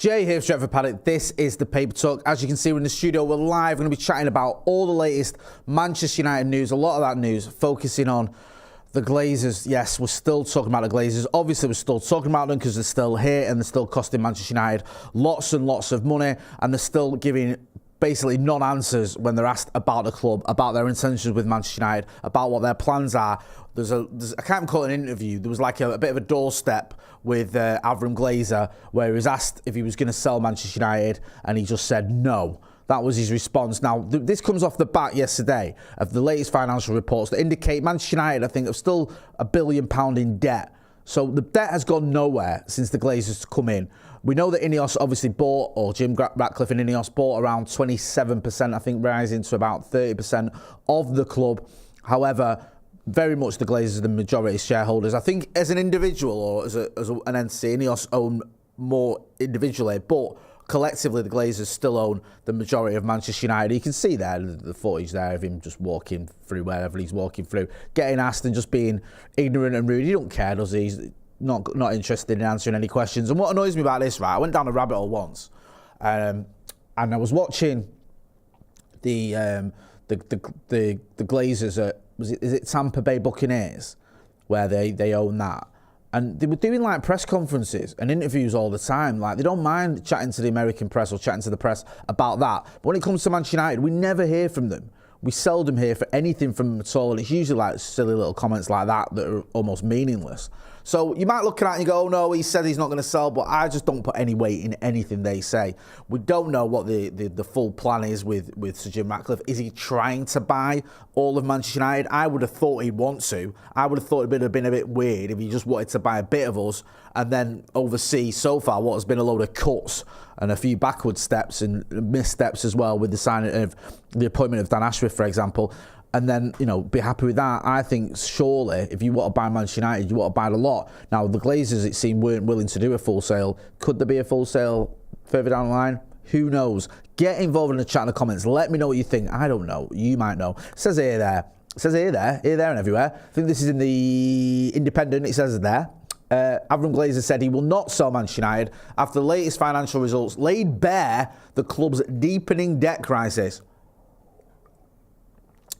Jay here, Stretford, Paddock. This is the Paper Talk. As you can see, we're in the studio. We're live. We're going to be chatting about all the latest Manchester United news. A lot of that news focusing on the Glazers. Yes, we're still talking about the Glazers. Obviously, we're still talking about them because they're still here and they're still costing Manchester United lots and lots of money, and they're still giving basically non-answers when they're asked about the club, about their intentions with Manchester United, about what their plans are. I can't even call it an interview. There was like a bit of a doorstep with Avram Glazer where he was asked if he was going to sell Manchester United, and he just said no. That was his response. Now, this comes off the back yesterday of the latest financial reports that indicate Manchester United, I think, are still £1 billion in debt. So the debt has gone nowhere since the Glazers come in. We know that Ineos obviously bought, or Jim Ratcliffe and Ineos bought around 27%, I think, rising to about 30% of the club. However, very much the Glazers are the majority shareholders. I think as an individual or as an entity, Ineos own more individually, but collectively the Glazers still own the majority of Manchester United. You can see there the footage there of him just walking through wherever he's walking through, getting asked and just being ignorant and rude. He don't care, does he? He's not interested in answering any questions. And what annoys me about this, right, I went down a rabbit hole once, and I was watching the Glazers at, is it Tampa Bay Buccaneers, where they own that. And they were doing like press conferences and interviews all the time. Like, they don't mind chatting to the American press or chatting to the press about that. But when it comes to Manchester United, we never hear from them. We seldom hear for anything from them at all. And it's usually like silly little comments like that that are almost meaningless. So you might look at it and you go, oh no, he said he's not going to sell, but I just don't put any weight in anything they say. We don't know what the full plan is with Sir Jim Ratcliffe. Is he trying to buy all of Manchester United? I would have thought he'd want to. I would have thought it would have been a bit weird if he just wanted to buy a bit of us and then oversee so far what has been a load of cuts and a few backward steps and missteps as well, with the signing of the appointment of Dan Ashworth, for example. And then, you know, be happy with that. I think surely if you want to buy Manchester United, you want to buy a lot. Now, the Glazers, it seemed, weren't willing to do a full sale. Could there be a full sale further down the line? Who knows? Get involved in the chat in the comments. Let me know what you think. I don't know. You might know. It says here, there. It says here, there and everywhere. I think this is in the Independent. It says there. Avram Glazer said he will not sell Manchester United after the latest financial results laid bare the club's deepening debt crisis.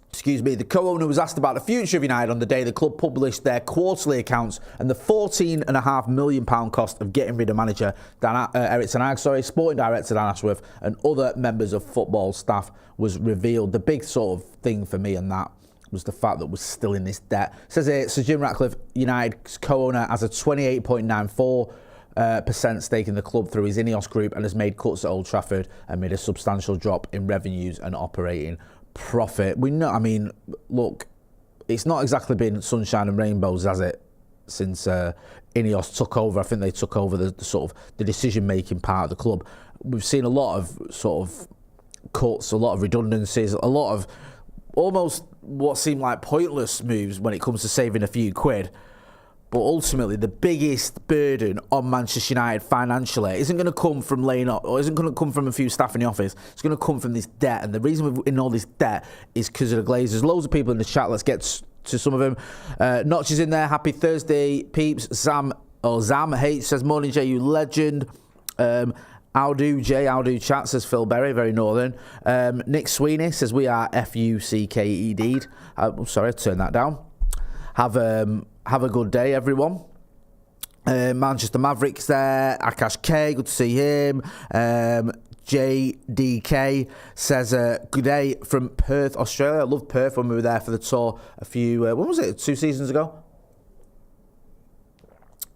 Excuse me, the co-owner was asked about the future of United on the day the club published their quarterly accounts, and the £14.5 million cost of getting rid of manager Eric Ten Hag, sporting director Dan Ashworth, and other members of football staff was revealed. The big sort of thing for me on that was the fact that we're still in this debt. It says here, Sir Jim Ratcliffe, United's co-owner, has a 28.94% stake in the club through his Ineos group and has made cuts at Old Trafford amid a substantial drop in revenues and operating profit. We know, I mean, look, it's not exactly been sunshine and rainbows, has it, since Ineos took over. I think they took over the sort of the decision-making part of the club. We've seen a lot of sort of cuts, a lot of redundancies, a lot of almost what seemed like pointless moves when it comes to saving a few quid. But ultimately, the biggest burden on Manchester United financially isn't going to come from laying up, or isn't going to come from a few staff in the office. It's going to come from this debt. And the reason we're in all this debt is because of the Glazers. Loads of people in the chat. Let's get to some of them. Notch is in there. Happy Thursday, peeps. Zam H says, morning, Jay, you legend. How do, Jay? How do, chat, says Phil Berry, very northern. Nick Sweeney says, we are FUCKED. I'm sorry, I turned that down. Have a good day, everyone. Manchester Mavericks there. Akash K, good to see him. JDK says, good day from Perth, Australia. I loved Perth when we were there for the tour a few, when was it, 2 seasons ago?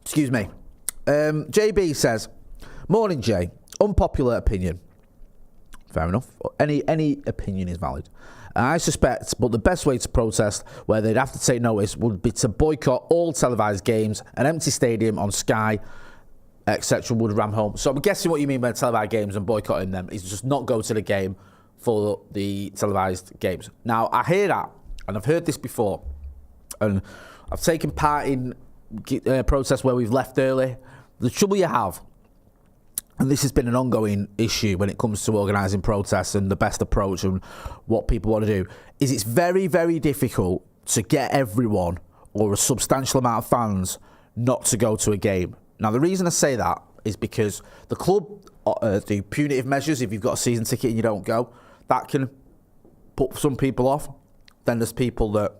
Excuse me. JB says, morning, Jay. Unpopular opinion. Fair enough. Any opinion is valid. I suspect, but the best way to protest, where they'd have to take notice, would be to boycott all televised games. An empty stadium on Sky, etc. would ram home. So I'm guessing what you mean by televised games and boycotting them is just not go to the game for the televised games. Now, I hear that, and I've heard this before, and I've taken part in protests where we've left early. The trouble you have, and this has been an ongoing issue when it comes to organising protests and the best approach and what people want to do, is it's very, very difficult to get everyone or a substantial amount of fans not to go to a game. Now, the reason I say that is because the club do punitive measures. If you've got a season ticket and you don't go, that can put some people off. Then there's people that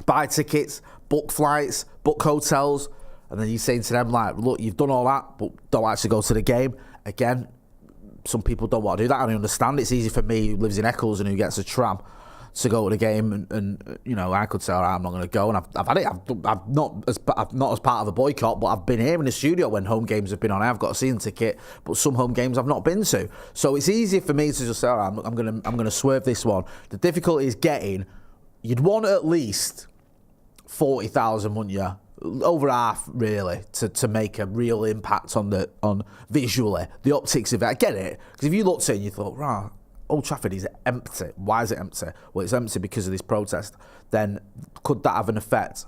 buy tickets, book flights, book hotels, and then you're saying to them, like, look, you've done all that, but don't actually go to the game. Again, some people don't want to do that, and I understand. It's easy for me, who lives in Eccles and who gets a tram, to go to the game, and you know, I could say, all right, I'm not going to go, and I've had it. I've not as part of a boycott, but I've been here in the studio when home games have been on. I've got a season ticket, but some home games I've not been to. So it's easier for me to just say, all right, I'm going to swerve this one. The difficulty is getting. You'd want at least 40,000, wouldn't you? Over half, really, to make a real impact on visually the optics of it. I get it, because if you looked at it and you thought, right, Old Trafford is empty. Why is it empty? Well, it's empty because of this protest. Then could that have an effect?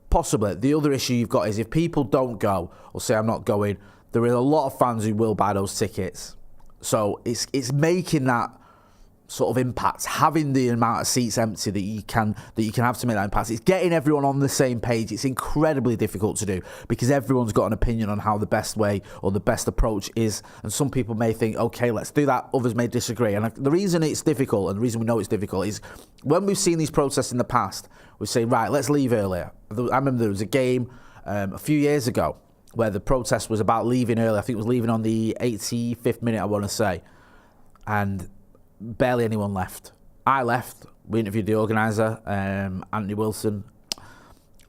Possibly. The other issue you've got is if people don't go or say I'm not going, there are a lot of fans who will buy those tickets. So it's making that sort of impact, having the amount of seats empty that you can have to make that impact. It's getting everyone on the same page. It's incredibly difficult to do because everyone's got an opinion on how the best way or the best approach is, and some people may think, okay, let's do that, others may disagree. And the reason it's difficult, and the reason we know it's difficult, is when we've seen these protests in the past, we say, right, let's leave earlier. I remember there was a game a few years ago where the protest was about leaving early. I think it was leaving on the 85th minute, I want to say, and barely anyone left. I left. We interviewed the organiser, Anthony Wilson,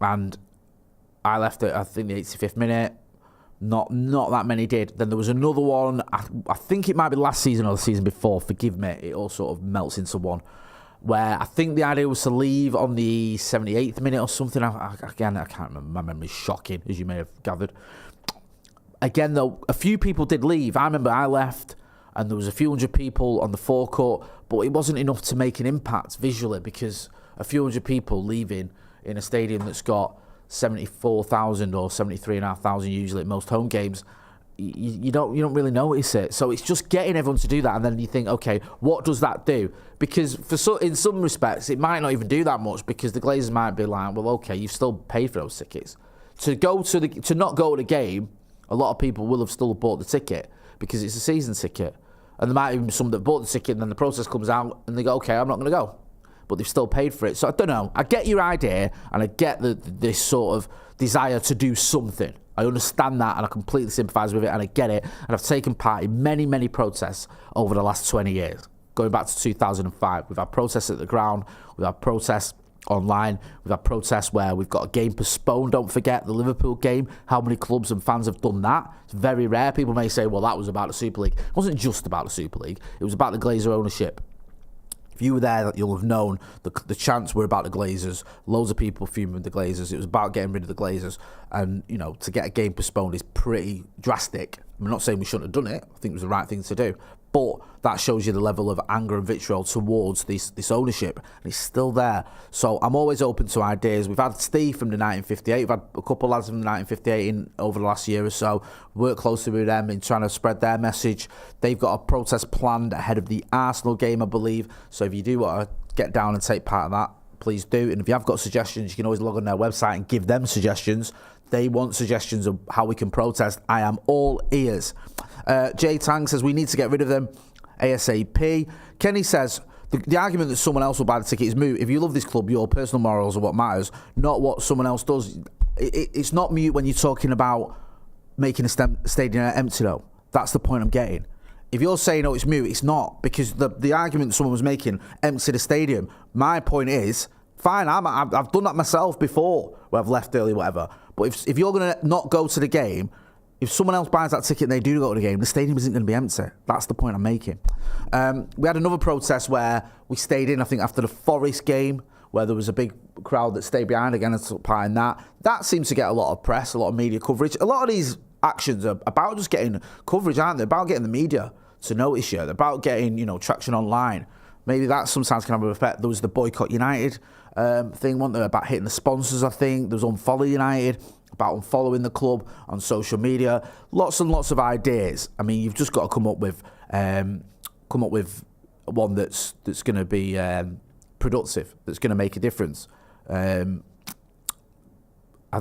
and I left at, I think, the 85th minute. Not that many did. Then there was another one. I think it might be last season or the season before. Forgive me. It all sort of melts into one. Where I think the idea was to leave on the 78th minute or something. Again, I can't remember. My memory's shocking, as you may have gathered. Again, though, a few people did leave. I remember I left, and there was a few hundred people on the forecourt, but it wasn't enough to make an impact visually, because a few hundred people leaving in a stadium that's got 74,000 or 73,500 usually at most home games, you don't really notice it. So it's just getting everyone to do that, and then you think, okay, what does that do? Because in some respects, it might not even do that much, because the Glazers might be like, well, okay, you've still paid for those tickets. To not go to the game, a lot of people will have still bought the ticket because it's a season ticket. And there might even be some that bought the ticket and then the process comes out and they go, okay, I'm not going to go. But they've still paid for it. So I don't know. I get your idea and I get this sort of desire to do something. I understand that and I completely sympathise with it and I get it. And I've taken part in many, many protests over the last 20 years. Going back to 2005, we've had protests at the ground, we've had protests online, we've had protests where we've got a game postponed. Don't forget the Liverpool game. How many clubs and fans have done that? It's very rare. People may say, well, that was about the Super League. It wasn't just about the Super League. It was about the Glazer ownership. If you were there, you'll have known the chants were about the Glazers. Loads of people fuming with the Glazers. It was about getting rid of the Glazers. And, you know, to get a game postponed is pretty drastic. I'm not saying we shouldn't have done it. I think it was the right thing to do. But that shows you the level of anger and vitriol towards this ownership. And it's still there. So I'm always open to ideas. We've had Steve from the 1958. We've had a couple of lads from the 1958 in over the last year or so. Worked closely with them in trying to spread their message. They've got a protest planned ahead of the Arsenal game, I believe. So if you do want to get down and take part of that, please do. And if you have got suggestions, you can always log on their website and give them suggestions. They want suggestions of how we can protest. I am all ears. Jay Tang says we need to get rid of them ASAP. Kenny says the argument that someone else will buy the ticket is moot. If you love this club, your personal morals are what matters, not what someone else does. It's not moot when you're talking about making a stadium empty, though. That's the point I'm getting. If you're saying, oh, it's moot, it's not, because the argument someone was making, empty the stadium. My point is, fine, I've done that myself before, where I've left early, whatever. But if you're going to not go to the game, if someone else buys that ticket and they do go to the game, the stadium isn't going to be empty. That's the point I'm making. We had another protest where we stayed in, I think, after the Forest game, where there was a big crowd that stayed behind again and took part in that. That seems to get a lot of press, a lot of media coverage. A lot of these actions are about just getting coverage, aren't they? About getting the media to notice you. They're about getting, traction online. Maybe that sometimes can have an effect. There was the Boycott United thing, wasn't there, about hitting the sponsors, I think. There was Unfollow United, about unfollowing the club on social media. Lots and lots of ideas. I mean, you've just got to come up with one that's going to be productive, that's going to make a difference. I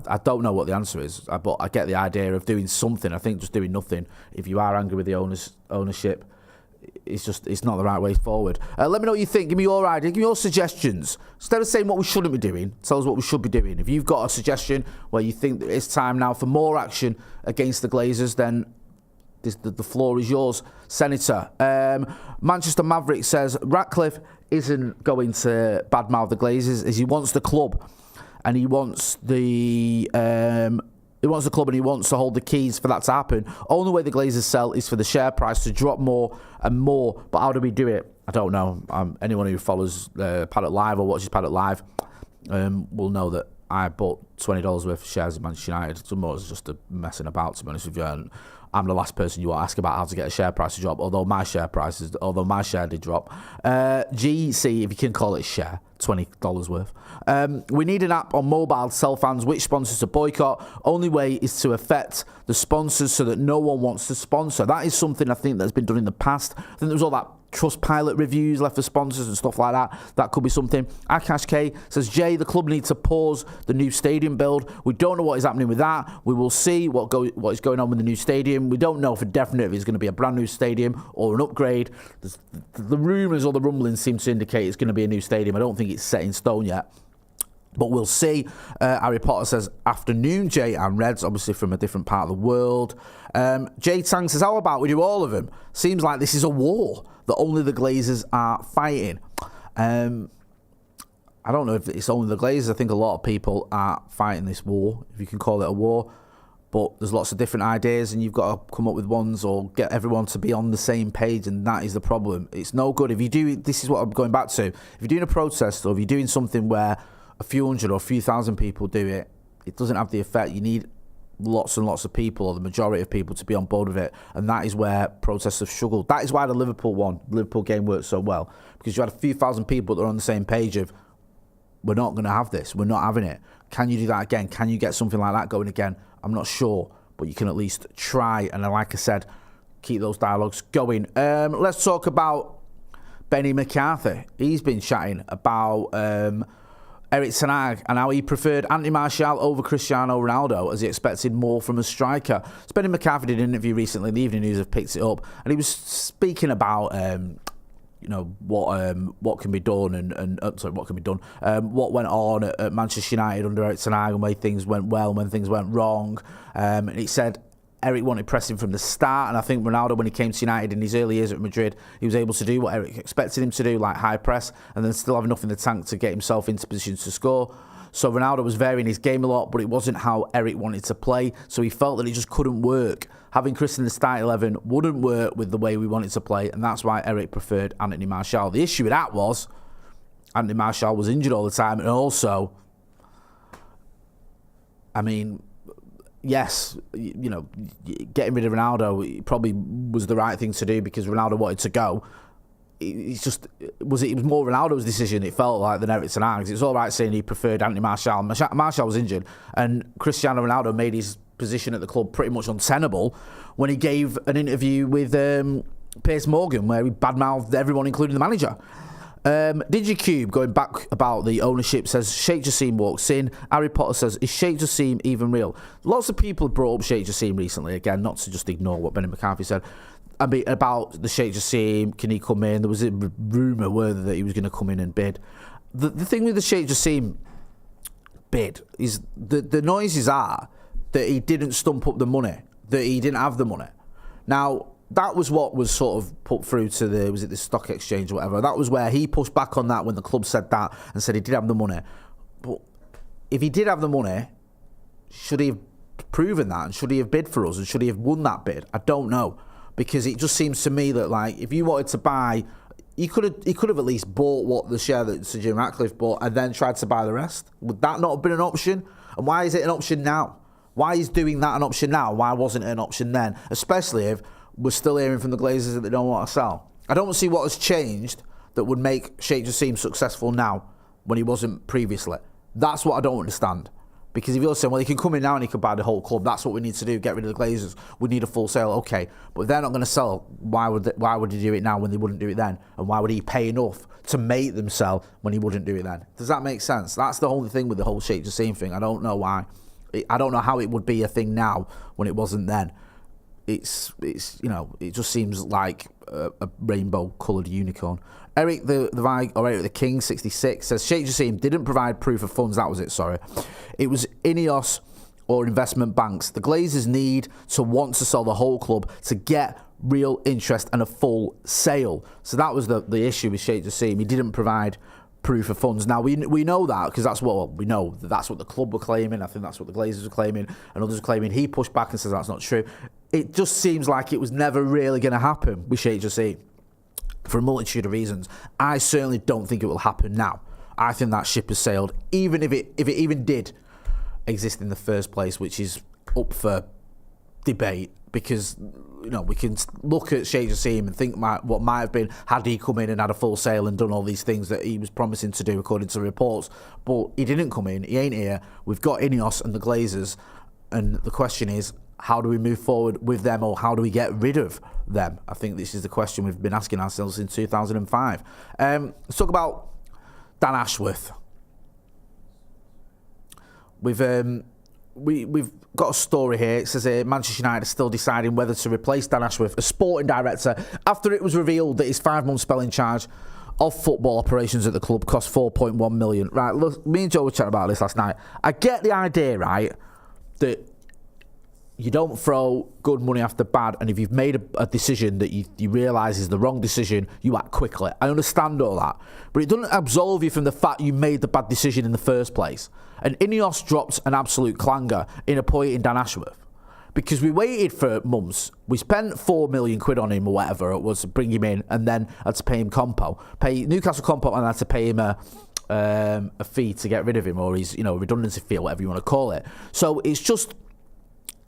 I don't know what the answer is, but I get the idea of doing something. I think just doing nothing, if you are angry with the ownership, it's not the right way forward. Let me know what you think. Give me your idea. Give me your suggestions. Instead of saying what we shouldn't be doing, tell us what we should be doing. If you've got a suggestion where you think that it's time now for more action against the Glazers, then the floor is yours, Senator. Manchester Maverick says Ratcliffe isn't going to badmouth the Glazers, as he wants the club, and he wants the club, and he wants to hold the keys for that to happen. Only way the Glazers sell is for the share price to drop more and more. But how do we do it? I don't know. Anyone who follows Paddock Live or watches Paddock Live will know that I bought $20 worth of shares of Manchester United. Some more is just a messing about, to be honest with you. And I'm the last person you want to ask about how to get a share price to drop, although my share did drop. GC, if you can call it share, $20 worth. We need an app on mobile to tell fans which sponsors to boycott. Only way is to affect the sponsors so that no one wants to sponsor. That is something I think that's been done in the past. I think there was all that Trustpilot reviews left for sponsors and stuff like that. That could be something. Akash K says, Jay, the club needs to pause the new stadium build. We don't know what is happening with that. We will see what is going on with the new stadium. We don't know for definite if it's going to be a brand new stadium or an upgrade. The rumours or the rumblings seem to indicate it's going to be a new stadium. I don't think it's set in stone yet, but we'll see. Harry Potter says, afternoon, Jay and Reds, obviously from a different part of the world. Jay Tang says, how about we do all of them? Seems like this is a war that only the Glazers are fighting. I don't know if it's only the Glazers. I think a lot of people are fighting this war, if you can call it a war. But there's lots of different ideas, and you've got to come up with ones or get everyone to be on the same page, and that is the problem. It's no good if you do. This is what I'm going back to. If you're doing a protest or if you're doing something where a few hundred or a few thousand people do it, it doesn't have the effect. You need lots and lots of people, or the majority of people, to be on board with it, and that is where protests have struggled. That is why the Liverpool game worked so well, because you had a few thousand people that are on the same page of, we're not going to have this, we're not having it. Can you do that again? Can you get something like that going again? I'm not sure, but you can at least try, and like I said, keep those dialogues going. Let's talk about Benni McCarthy. He's been chatting about Erik ten Hag and how he preferred Anthony Martial over Cristiano Ronaldo, as he expected more from a striker. So Benni McCarthy did an interview recently, the Evening News have picked it up, and he was speaking about what can be done and what went on at Manchester United under Erik ten Hag, and when things went well and when things went wrong. And he said Erik wanted pressing from the start, and I think Ronaldo, when he came to United in his early years at Madrid, he was able to do what Erik expected him to do, like high press, and then still have enough in the tank to get himself into positions to score. So Ronaldo was varying his game a lot, but it wasn't how Erik wanted to play, so he felt that it just couldn't work. Having Chris in the start 11 wouldn't work with the way we wanted to play, and that's why Erik preferred Anthony Martial. The issue with that was Anthony Martial was injured all the time, and also, I mean, yes, getting rid of Ronaldo probably was the right thing to do because Ronaldo wanted to go. It was more Ronaldo's decision, it felt like, than Erik ten Hag's. It's all right saying he preferred Anthony Martial. Martial was injured, and Cristiano Ronaldo made his position at the club pretty much untenable when he gave an interview with Piers Morgan, where he badmouthed everyone, including the manager. DigiCube, going back about the ownership, says Sheikh Jassim walks in. Harry Potter says, is Sheikh Jassim even real? Lots of people have brought up Sheikh Jassim recently, again, not to just ignore what Benni McCarthy said. I mean, about the Sheikh Jassim, can he come in? There was a rumour, that he was going to come in and bid. The thing with the Sheikh Jassim bid is the noises are that he didn't stump up the money, that he didn't have the money. Now, that was what was sort of put through to the stock exchange or whatever. That was where he pushed back on that when the club said that and said he did have the money. But if he did have the money, should he have proven that, and should he have bid for us, and should he have won that bid? I don't know, because it just seems to me that, like, if you wanted to buy, he could have at least bought what the share that Sir Jim Ratcliffe bought and then tried to buy the rest. Would that not have been an option? And why is it an option now? Why is doing that an option now? Why wasn't it an option then? Especially if we're still hearing from the Glazers that they don't want to sell. I don't see what has changed that would make Sheikh Jassim successful now when he wasn't previously. That's what I don't understand. Because if you're saying, well, he can come in now and he can buy the whole club, that's what we need to do, get rid of the Glazers, we need a full sale, okay. But if they're not going to sell, why would he do it now when they wouldn't do it then? And why would he pay enough to make them sell when he wouldn't do it then? Does that make sense? That's the only thing with the whole Sheikh Jassim thing. I don't know why I don't know how it would be a thing now when it wasn't then. It's it just seems like a rainbow-coloured unicorn. Eric the King 66 says Sheikh Jassim didn't provide proof of funds. That was it. Sorry, it was Ineos or investment banks. The Glazers need to want to sell the whole club to get real interest and a full sale. So that was the issue with Sheikh Jassim. He didn't provide proof of funds. Now we know that because that's what we know. That's what the club were claiming. I think that's what the Glazers were claiming, and others were claiming. He pushed back and says that's not true. It just seems like it was never really going to happen with Sheikh Jassim for a multitude of reasons. I certainly don't think it will happen now. I think that ship has sailed, even if it even did exist in the first place, which is up for debate, because we can look at Sheikh Jassim and think what might have been had he come in and had a full sale and done all these things that he was promising to do according to reports, but he didn't come in. He ain't here. We've got Ineos and the Glazers, and the question is, how do we move forward with them, or how do we get rid of them? I think this is the question we've been asking ourselves since 2005. Let's talk about Dan Ashworth. We've got a story here. It says Manchester United are still deciding whether to replace Dan Ashworth as sporting director after it was revealed that his 5-month spell in charge of football operations at the club cost $4.1 million. Right, look, me and Joe were chatting about this last night. I get the idea, right, that you don't throw good money after bad, and if you've made a decision that you realise is the wrong decision, you act quickly. I understand all that, but it doesn't absolve you from the fact you made the bad decision in the first place. And Ineos dropped an absolute clanger in appointing Dan Ashworth because we waited for months. We spent £4 million on him or whatever it was to bring him in, and then had to pay him pay Newcastle compo, and had to pay him a fee to get rid of him, or his redundancy fee, or whatever you want to call it. So it's just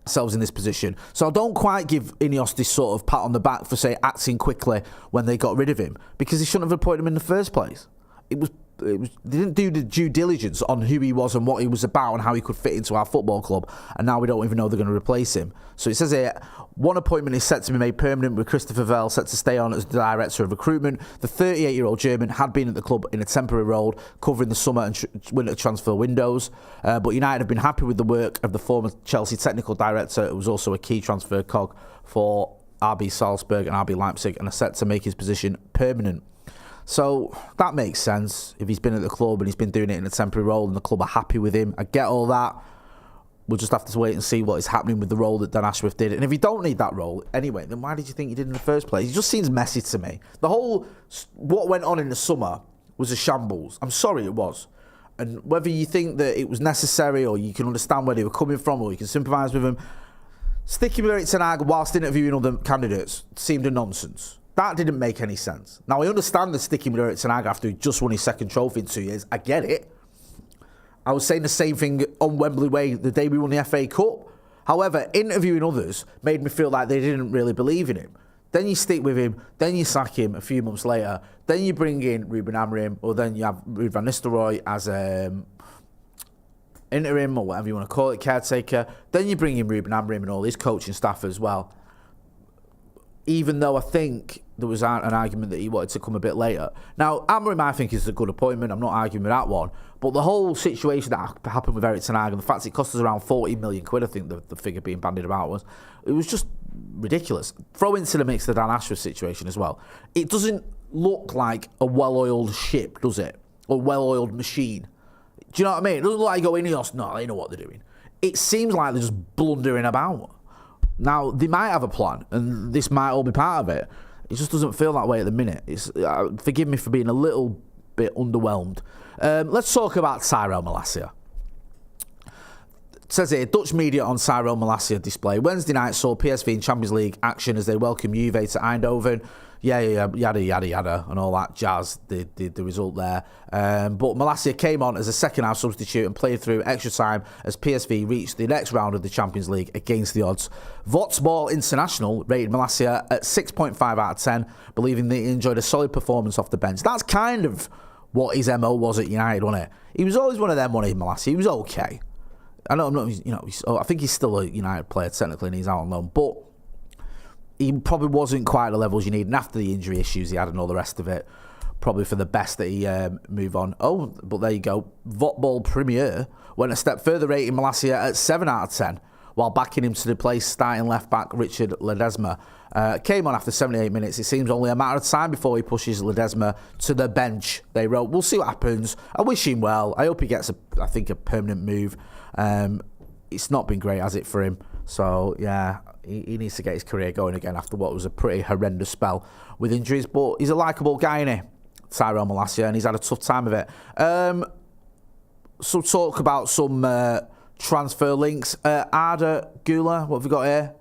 ourselves in this position. So I don't quite give Ineos this sort of pat on the back for, say, acting quickly when they got rid of him, because they shouldn't have appointed him in the first place. They didn't do the due diligence on who he was and what he was about and how he could fit into our football club, and now we don't even know they're going to replace him. So it says here, one appointment is set to be made permanent, with Christopher Vivell set to stay on as the director of recruitment. The 38-year-old German had been at the club in a temporary role covering the summer and winter transfer windows, but United have been happy with the work of the former Chelsea technical director, who was also a key transfer cog for RB Salzburg and RB Leipzig, and are set to make his position permanent. So that makes sense. If he's been at the club and he's been doing it in a temporary role and the club are happy with him, I get all that. We'll just have to wait and see what is happening with the role that Dan Ashworth did. And if you don't need that role anyway, then why did you think you did in the first place? It just seems messy to me. What went on in the summer was a shambles. I'm sorry, it was. And whether you think that it was necessary, or you can understand where they were coming from, or you can sympathise with them, sticking with Eric Ten Hag whilst interviewing other candidates seemed a nonsense. That didn't make any sense. Now, I understand the sticking with Eric Ten Hag after he just won his second trophy in 2 years. I get it. I was saying the same thing on Wembley Way the day we won the FA Cup. However, interviewing others made me feel like they didn't really believe in him. Then you stick with him, then you sack him a few months later, then you bring in Ruben Amorim, or then you have Ruud van Nistelrooy as interim, or whatever you want to call it, caretaker. Then you bring in Ruben Amorim and all his coaching staff as well. Even though I think there was an argument that he wanted to come a bit later. Now, Amorim, I think, is a good appointment. I'm not arguing with that one. But the whole situation that happened with Eric Ten Hag, and the fact it cost us around 40 million quid, I think the figure being bandied about it was just ridiculous. Throw into the mix the Dan Ashworth situation as well. It doesn't look like a well-oiled ship, does it? Or well-oiled machine. Do you know what I mean? It doesn't look like you go Ineos, no, they know what they're doing. It seems like they're just blundering about. Now, they might have a plan, and this might all be part of it. It just doesn't feel that way at the minute. Forgive me for being a little bit underwhelmed. Let's talk about Tyrell Malacia. It says here, Dutch media on Tyrell Malacia display. Wednesday night saw PSV in Champions League action as they welcome Juve to Eindhoven. Yeah, yada, yada, yada, and all that jazz, the result there. But Malacia came on as a second-half substitute and played through extra time as PSV reached the next round of the Champions League against the odds. Votsball International rated Malacia at 6.5 out of 10, believing that he enjoyed a solid performance off the bench. That's kind of what his MO was at United, wasn't it? He was always one of them, wasn't he, Malacia? He was okay. I know, I think he's still a United player technically, and he's out on loan, but he probably wasn't quite at the levels you need. And after the injury issues he had and all the rest of it, probably for the best that he move on. Oh, but there you go. Votball Premier went a step further, rating Malacia at 7 out of 10, while backing him to replace starting left-back Richard Ledesma. Came on after 78 minutes. It seems only a matter of time before he pushes Ledesma to the bench, they wrote. We'll see what happens. I wish him well. I hope he gets, a permanent move. It's not been great, has it, for him? So, yeah, he needs to get his career going again after what was a pretty horrendous spell with injuries. But he's a likeable guy, isn't he? Tyrell Malacia, and he's had a tough time of it. Some talk about some transfer links. Arda Güler, what have we got here?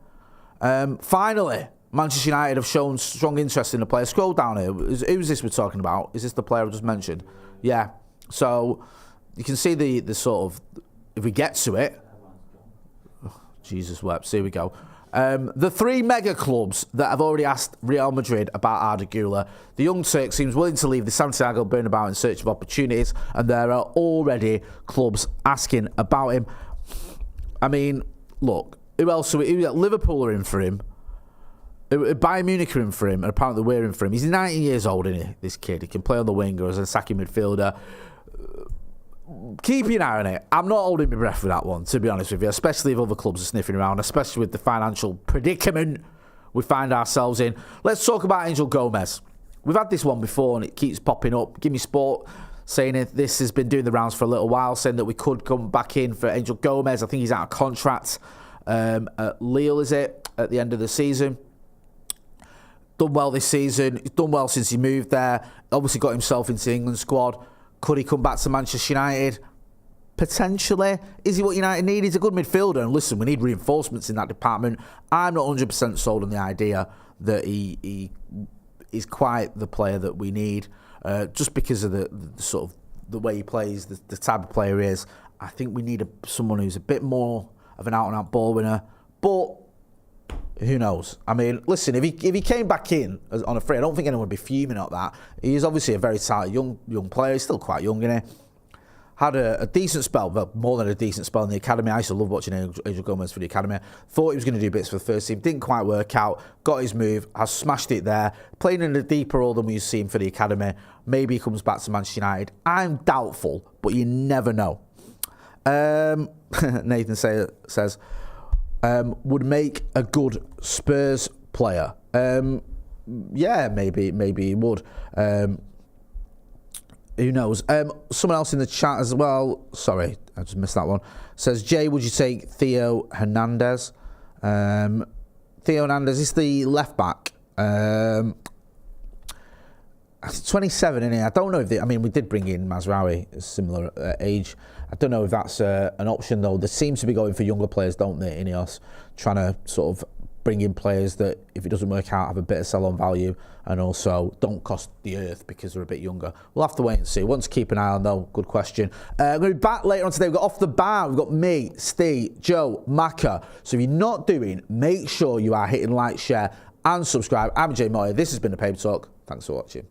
Finally, Manchester United have shown strong interest in the player. Scroll down here. Who's this we're talking about? Is this the player I just mentioned? Yeah. So you can see the sort of, if we get to it. Oh, Jesus wept. Here we go. The 3 mega clubs that have already asked Real Madrid about Arda Güler. The young Turk seems willing to leave the Santiago Bernabeu in search of opportunities, and there are already clubs asking about him. I mean, look, who else? Liverpool are in for him. Bayern Munich are in for him, and apparently we're in for him. He's 19 years old, isn't he, this kid? He can play on the wing or as an attacking midfielder. Keep an eye on it. I'm not holding my breath with that one, to be honest with you, especially if other clubs are sniffing around, especially with the financial predicament we find ourselves in. Let's talk about Angel Gomes. We've had this one before and it keeps popping up. Give Me Sport saying this has been doing the rounds for a little while, saying that we could come back in for Angel Gomes. I think he's out of contract at Lille, is it, at the end of the season. Done well this season. He's done well since he moved there. Obviously got himself into the England squad. Could he come back to Manchester United? Potentially. Is he what United need? He's a good midfielder. And listen, we need reinforcements in that department. I'm not 100% sold on the idea that he is quite the player that we need. Just because of the sort of the way he plays, the type of player he is. I think we need someone who's a bit more of an out-and-out ball winner. But who knows? I mean, listen, if he came back in on a free, I don't think anyone would be fuming at that. He's obviously a very talented young player. He's still quite young, isn't he? Had a decent spell, well, more than a decent spell in the academy. I used to love watching Angel Gomes for the academy. Thought he was going to do bits for the first team. Didn't quite work out. Got his move. Has smashed it there. Playing in a deeper role than we've seen for the academy. Maybe he comes back to Manchester United. I'm doubtful, but you never know. Nathan says, would make a good Spurs player. Yeah, maybe he would. Who knows? Someone else in the chat as well. Sorry, I just missed that one. Says, Jay, would you take Theo Hernandez? Theo Hernandez is the left back. 27, isn't he? I don't know if we did bring in Mazraoui, a similar age. I don't know if that's an option, though. They seem to be going for younger players, don't they, Ineos? Trying to sort of bring in players that, if it doesn't work out, have a bit of sell-on value and also don't cost the earth because they're a bit younger. We'll have to wait and see. One to keep an eye on, though. Good question. I'm going to be back later on today. We've got Off the Bar. We've got me, Steve, Joe, Macca. So if you're not doing, make sure you are hitting like, share and subscribe. I'm Jay Motty. This has been The Paper Talk. Thanks for watching.